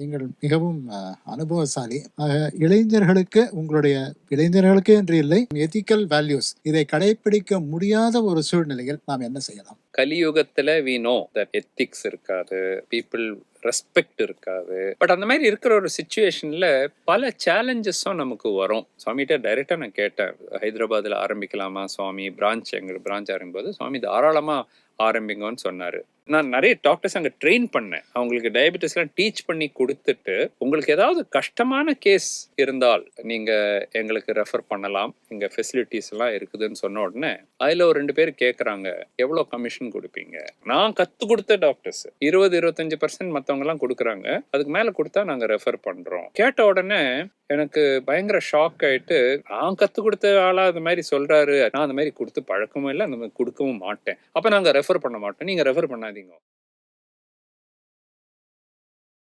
நீங்கள் மிகவும் அனுபவசாலி. இளைஞர்களுக்கு என்று இல்லை, எத்திக்கல் வேல்யூஸ் இதை கடைபிடிக்க முடியாத ஒரு சூழ்நிலையில் நாம் என்ன செய்யலாம்? கலியுகத்துல we know that ethics இருக்காது, people ரெஸ்பெக்ட் இருக்காது. பட் அந்த மாதிரி இருக்கிற ஒரு சிச்சுவேஷன்ல பல சேலஞ்சஸும் நமக்கு வரும். சுவாமிகிட்ட டைரக்டா நான் கேட்டேன், ஹைதராபாத்ல ஆரம்பிக்கலாமா சுவாமி, எங்க பிரான்ச் ஆரம்பிக்கும்போது சுவாமி தாராளமா ஆரம்பிங்கன்னு சொன்னாரு. நான் நிறைய டாக்டர்ஸ் அங்கே ட்ரெயின் பண்ணேன். அவங்களுக்கு டயபெட்டிஸ்லாம் டீச் பண்ணி கொடுத்துட்டு, உங்களுக்கு ஏதாவது கஷ்டமான கேஸ் இருந்தால் நீங்கள் எங்களுக்கு ரெஃபர் பண்ணலாம், இங்கே ஃபெசிலிட்டிஸ் எல்லாம் இருக்குதுன்னு சொன்ன உடனே அதில் ஒரு 2 பேர் கேட்குறாங்க, எவ்வளோ கமிஷன் கொடுப்பீங்க? நான் கற்றுக் கொடுத்த டாக்டர்ஸ் 20-25% மற்றவங்கலாம் கொடுக்குறாங்க, அதுக்கு மேலே கொடுத்தா நாங்கள் ரெஃபர் பண்ணுறோம். கேட்ட உடனே எனக்கு பயங்கர ஷாக் ஆயிட்டு, நான் கற்றுக் கொடுத்த ஆளா அந்த மாதிரி சொல்றாரு, நான் அந்த மாதிரி கொடுத்து பழக்கமும் இல்லை, அந்த மாதிரி கொடுக்கவும் மாட்டேன், அப்போ நாங்கள் ரெஃபர் பண்ண மாட்டோம், நீங்கள் ரெஃபர் பண்ணாதீங்க.